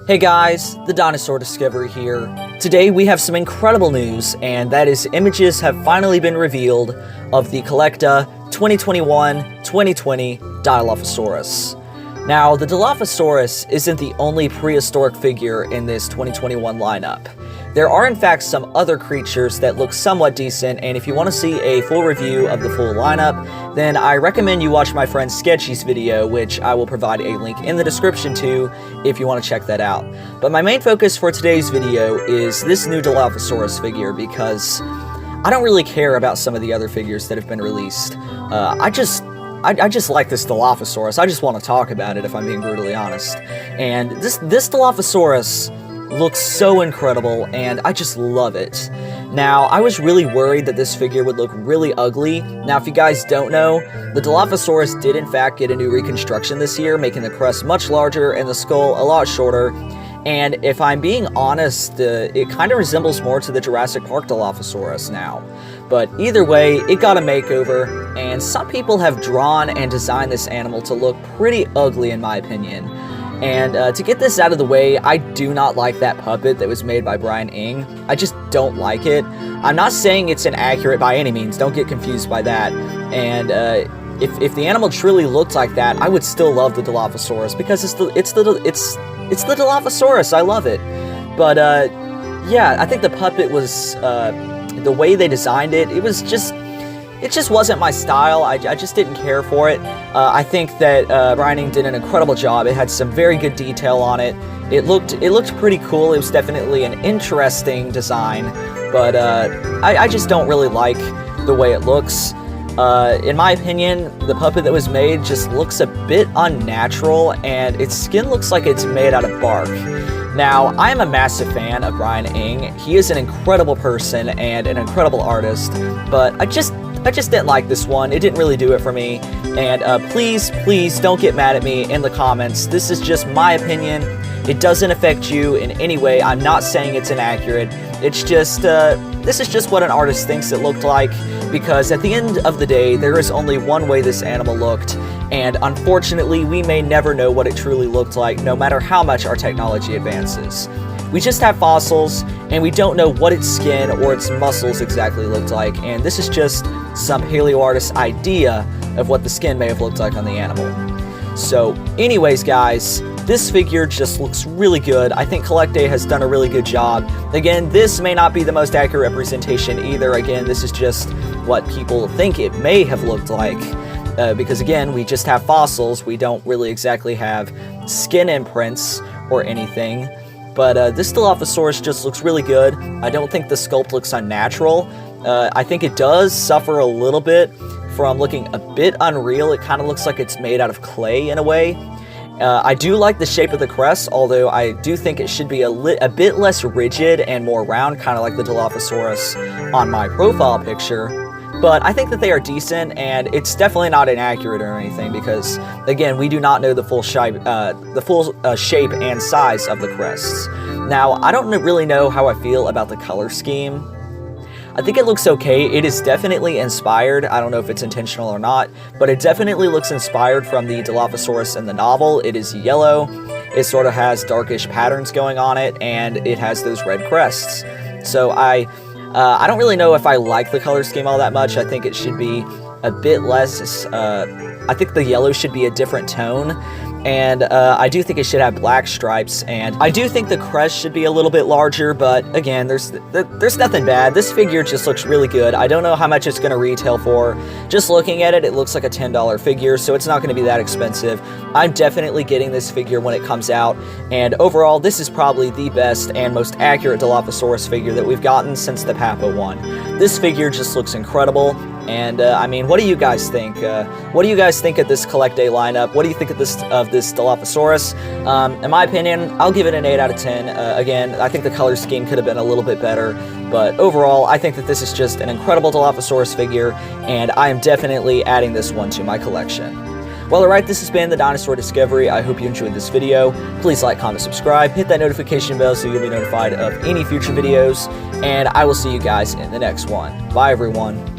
Hey guys, the Dinosaur Discovery here. Today we have some incredible news, and that is images have finally been revealed of the CollectA 2021-2020 Dilophosaurus. Now, the Dilophosaurus isn't the only prehistoric figure in this 2021 lineup. There are in fact some other creatures that look somewhat decent, and if you want to see a full review of the full lineup, then I recommend you watch my friend Sketchy's video, which I will provide a link in the description to if you want to check that out. But my main focus for today's video is this new Dilophosaurus figure, because I don't really care about some of the other figures that have been released. I just like this Dilophosaurus. I just want to talk about it, if I'm being brutally honest. And this Dilophosaurus looks so incredible, and I just love it. Now, I was really worried that this figure would look really ugly. Now, if you guys don't know, the Dilophosaurus did in fact get a new reconstruction this year, making the crest much larger and the skull a lot shorter. And if I'm being honest, it kind of resembles more to the Jurassic Park Dilophosaurus now. But either way, it got a makeover, and some people have drawn and designed this animal to look pretty ugly in my opinion. And to get this out of the way, I do not like that puppet that was made by Brian Ing. I just don't like it. I'm not saying it's inaccurate by any means, don't get confused by that. And if the animal truly looked like that, I would still love the Dilophosaurus, because it's the Dilophosaurus. I love it. But yeah, I think the puppet was the way they designed it. It just wasn't my style. I just didn't care for it. I think that Brian Ing did an incredible job. It had some very good detail on it. It looked pretty cool. It was definitely an interesting design, but I just don't really like the way it looks. In my opinion, the puppet that was made just looks a bit unnatural, and its skin looks like it's made out of bark. Now, I am a massive fan of Brian Ing. He is an incredible person and an incredible artist, but I just didn't like this one. It didn't really do it for me. And please don't get mad at me in the comments. This is just my opinion. It doesn't affect you in any way. I'm not saying it's inaccurate. It's just, this is just what an artist thinks it looked like, because at the end of the day, there is only one way this animal looked, and unfortunately, we may never know what it truly looked like, no matter how much our technology advances. We just have fossils, and we don't know what its skin or its muscles exactly looked like, and this is just some paleo artist's idea of what the skin may have looked like on the animal. So anyways guys, this figure just looks really good. I think CollectA has done a really good job. Again, this may not be the most accurate representation either. Again, this is just what people think it may have looked like. Because again, we just have fossils. We don't really exactly have skin imprints or anything. But this Dilophosaurus just looks really good. I don't think the sculpt looks unnatural. I think it does suffer a little bit from looking a bit unreal. It kind of looks like it's made out of clay in a way. I do like the shape of the crest, although I do think it should be a bit less rigid and more round, kind of like the Dilophosaurus on my profile picture. But I think that they are decent, and it's definitely not inaccurate or anything, because again, we do not know the full shape and size of the crests. Now, I don't really know how I feel about the color scheme. I think it looks okay. It is definitely inspired. I don't know if it's intentional or not, but it definitely looks inspired from the Dilophosaurus in the novel. It is yellow. It sort of has darkish patterns going on it, and it has those red crests. So I don't really know if I like the color scheme all that much. I think it should be a bit less, I think the yellow should be a different tone, and I do think it should have black stripes, and I do think the crest should be a little bit larger, but again, there's nothing bad. This figure just looks really good. I don't know how much it's going to retail for. Just looking at it, it looks like a $10 figure, so it's not going to be that expensive. I'm definitely getting this figure when it comes out, and overall, this is probably the best and most accurate Dilophosaurus figure that we've gotten since the Papa one. This figure just looks incredible. And I mean, what do you guys think? What do you guys think of this CollectA lineup? What do you think of this Dilophosaurus? In my opinion, I'll give it an 8 out of 10. Again, I think the color scheme could have been a little bit better, but overall, I think that this is just an incredible Dilophosaurus figure, and I am definitely adding this one to my collection. Well, alright, this has been the Dinosaur Discovery. I hope you enjoyed this video. Please like, comment, subscribe, hit that notification bell so you'll be notified of any future videos, and I will see you guys in the next one. Bye, everyone.